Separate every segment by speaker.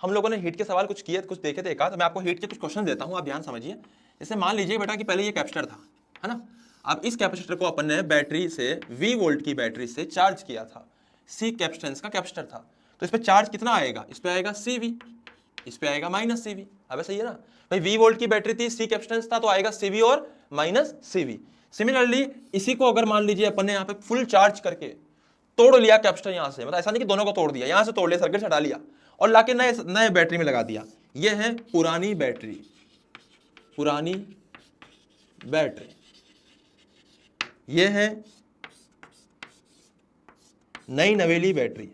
Speaker 1: हम लोगों ने हीट के सवाल कुछ किए, कुछ देखे थे एक आध। मैं आपको हीट के कुछ क्वेश्चन देता हूँ, आप ध्यान समझिए। जैसे मान लीजिए बेटा कि पहले ये कैपेसिटर था, है ना। अब इस कैपेसिटर को अपन ने बैटरी से V वोल्ट की बैटरी से चार्ज किया था। C कैपेसिटेंस का कैपेसिटर था, तो इस पे चार्ज कितना आएगा? इस पे आएगा CV, इस पे आएगा माइनस CV। अब सही है ना भाई, V वोल्ट की बैटरी थी, C कैपेसिटेंस था, तो आएगा CV और माइनस CV। सिमिलरली इसी को अगर मान लीजिए अपन ने यहाँ पे फुल चार्ज करके तोड़ लिया कैपेसिटर यहाँ से, मतलब ऐसा नहीं कि दोनों को तोड़ दिया, यहाँ से तोड़ लिया, सर्किट हटा लिया और लाके नए नए बैटरी में लगा दिया। ये है पुरानी बैटरी, पुरानी बैटरी। ये है नई नवेली बैटरी।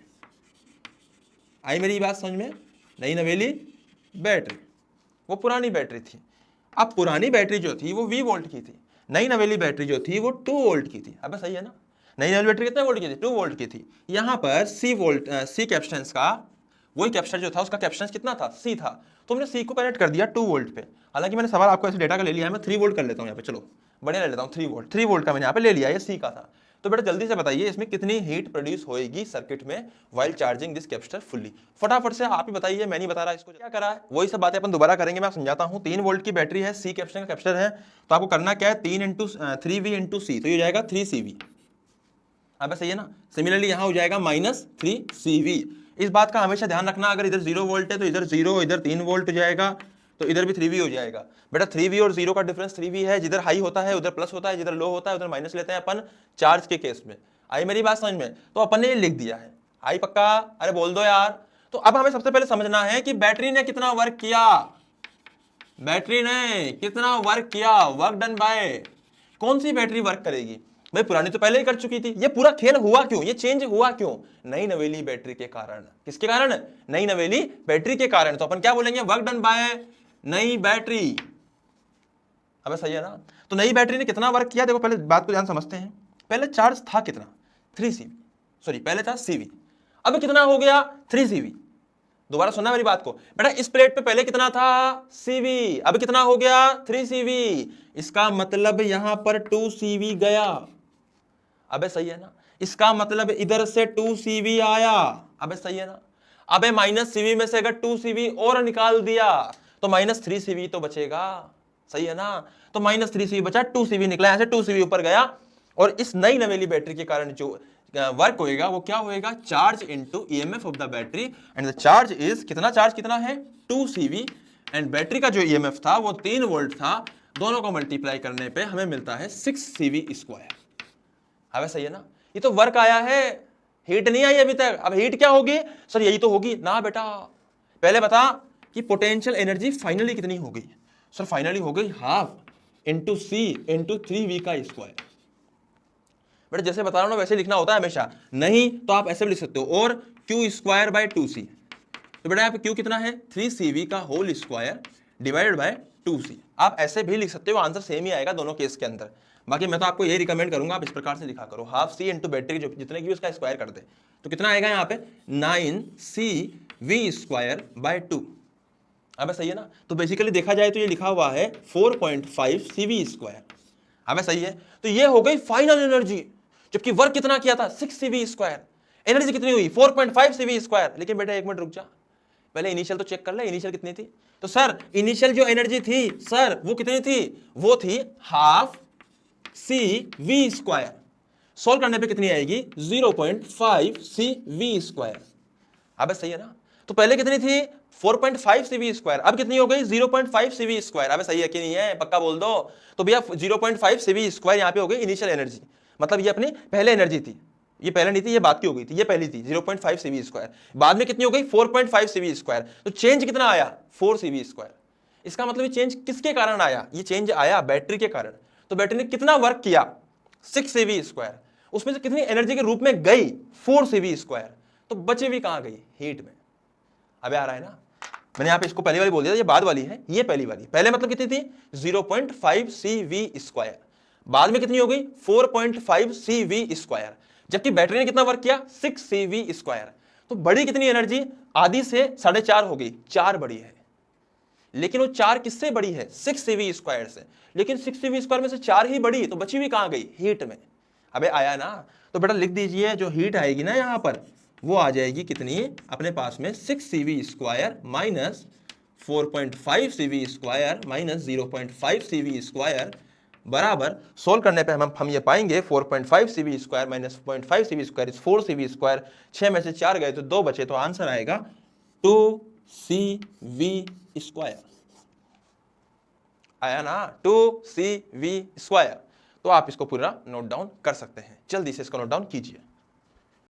Speaker 1: आई मेरी बात समझ में? नई नवेली बैटरी, वो पुरानी बैटरी थी। अब पुरानी बैटरी जो थी वो V वोल्ट की थी, नई नवेली बैटरी जो थी वो 2 वोल्ट की थी। अब सही है ना, नई नवेली बैटरी कितने वोल्ट की थी? 2 वोल्ट की थी। यहाँ पर C कैपेसिटेंस का वही कैपेसिटर जो था उसका कैपेसिटेंस कितना था? C था, तो हमने C को कनेक्ट कर दिया 2 वोल्ट पे। हालांकि मैंने सवाल आपको ऐसे डेटा का ले लिया है, मैं 3 वोल्ट कर लेता हूँ यहाँ पे, चलो बढ़िया ले लेता हूँ 3 वोल्ट का मैंने यहाँ पे ले लिया, ये C का था। तो बेटा जल्दी से बताइए इसमें कितनी हीट प्रोड्यूस होएगी सर्किट में while charging this capacitor fully? फटाफट से आप ही बताइए, मैं नहीं बता रहा इसको क्या करा है। वही सब बातें अपन दोबारा करेंगे, मैं समझाता हूँ। 3 वोल्ट की बैटरी है, C कैपेसिटर का कैपेसिटर है, तो आपको करना क्या है? 3V × C, तो ये जाएगा 3CV। अब सही है ना। सिमिलरली यहाँ हो जाएगा -3CV। इस बात का हमेशा ध्यान रखना, अगर इधर 0 वोल्ट है तो इधर 0, इधर 3 वोल्ट हो जाएगा, तो इधर भी 3V हो जाएगा। बेटा 3V और 0 का डिफरेंस 3V है, जिधर हाई होता है उधर प्लस होता है, जिधर लो होता है उधर माइनस लेते हैं अपन चार्ज के केस में। आई मेरी बात समझ में? तो अपन ने ये लिख दिया है। आई पक्का? अरे बोल दो यार। तो अब हमें सबसे पहले समझना है कि बैटरी ने कितना वर्क किया, बैटरी ने कितना वर्क किया, वर्क डन बाय। कौन सी बैटरी वर्क करेगी भाई? पुरानी तो पहले ही कर चुकी थी। ये पूरा खेल हुआ क्यों, ये चेंज हुआ क्यों? नई नवेली बैटरी के कारण। किसके कारण? नई नवेली बैटरी के कारण। तो अपन क्या बोलेंगे? वर्क डन बाय नई बैटरी। अब सही है ना। तो नई बैटरी ने कितना वर्क किया, देखो पहले बात को ध्यान समझते हैं। पहले चार्ज था कितना? 3CV, सॉरी पहले था CV, अब कितना हो गया? 3CV। दोबारा सुनना मेरी बात को बेटा, इस प्लेट पे पहले कितना था? CV, अब कितना हो गया? 3CV। इसका मतलब यहां पर 2CV गया। अबे सही है ना। इसका मतलब इधर से 2CV आया। अबे सही है ना। अबे -CV में से अगर 2CV और निकाल दिया तो -3CV तो बचेगा। सही है ना। तो -3CV बचा, 2CV निकला, यहां से 2CV ऊपर गया। और इस नई नवेली बैटरी के कारण जो वर्क होएगा वो क्या होएगा? Charge into EMF of the battery, and the charge is कितना? चार्ज कितना है? 2CV, एंड बैटरी का जो EMF था वो 3 वोल्ट था। दोनों को मल्टीप्लाई करने पे हमें मिलता है 6CV²। हमें सही है ना। ये तो वर्क आया है, हीट नहीं आई अभी तक। अब हीट क्या होगी सर? यही तो होगी ना बेटा। पहले बता कि पोटेंशियल एनर्जी फाइनली कितनी हो गई? सर फाइनली हो गई half into C into 3V का स्क्वायर। बेटा जैसे बता रहा हूं ना वैसे लिखना होता है हमेशा, नहीं तो आप ऐसे भी लिख सकते हो, और Q²/2C। तो बेटा यहाँ पे Q कितना है? 3CV का whole square divided by 2C। आप ऐसे भी लिख सकते हो, आंसर सेम ही आएगा दोनों केस के अंदर। बाकी मैं तो आपको ये रिकमेंड करूंगा आप इस प्रकार से लिखा करो, हाफ C इंटू बैटरी जो जितने की उसका स्क्वायर कर दे, तो कितना आएगा यहाँ पे? 9CV²/2। अब सही है ना। तो बेसिकली देखा जाए तो ये लिखा हुआ है 4.5CV²। अब सही है। तो ये हो गई फाइनल एनर्जी, जबकि वर्क कितना किया था? 6CV²। एनर्जी कितनी हुई? 4.5CV²। लेकिन बेटा एक मिनट रुक जा, पहले इनिशियल तो चेक कर ले, इनिशियल कितनी थी? तो सर इनिशियल जो एनर्जी थी सर वो कितनी थी? वो थी हाफ CV²। सॉल्व करने पे कितनी आएगी? 0.5CV²। अब सही है ना। तो पहले कितनी थी? 4.5CV², अब कितनी हो गई? 0.5CV²। अब सही है कि नहीं है? पक्का बोल दो। तो भैया 0.5CV² यहां पे हो गई इनिशियल एनर्जी, मतलब ये अपनी पहले एनर्जी थी, ये पहले नहीं थी, ये बात की हो गई थी, ये पहली थी 0.5CV²। बाद में कितनी हो गई? 4.5CV²। तो चेंज कितना आया? 4CV²। इसका मतलब ये चेंज किसके कारण आया? ये चेंज आया बैटरी के कारण। तो बैटरी ने कितना वर्क किया? 6CV²। उसमें से कितनी एनर्जी के रूप में गई? 4CV²। तो बचे भी कहां गई? हीट में। अबे आ रहा है ना। मैंने यहां पे इसको पहली वाली बोल दिया, ये बाद वाली है, ये पहली वाली। पहले मतलब कितनी थी? 0.5CV²। बाद में कितनी हो गई? 4.5CV²। जबकि बैटरी ने कितना वर्क किया? 6CV²। तो बड़ी कितनी एनर्जी? आधी से 4.5 हो गई, 4 बड़ी है। लेकिन वो 4 किससे बड़ी है? 6CV² से। लेकिन 6CV² में से 4 ही बड़ी, तो बची हुई कहां गई? हीट में। अबे आया ना। तो बेटा लिख दीजिए जो हीट आएगी ना यहां पर, वो आ जाएगी कितनी अपने पास में 6cv square minus 4.5cv square minus 0.5 cv square बराबर सोल्व करने पे हम ये पाएंगे 4.5cv square minus 0.5cv square is 4cv square. 6 में से 4 गए तो 2 बचे, तो आंसर आएगा 2cv स्क्वायर। आया ना 2cv स्क्वायर। तो आप इसको पूरा नोट डाउन कर सकते हैं, जल्दी से इसको नोट डाउन कीजिए।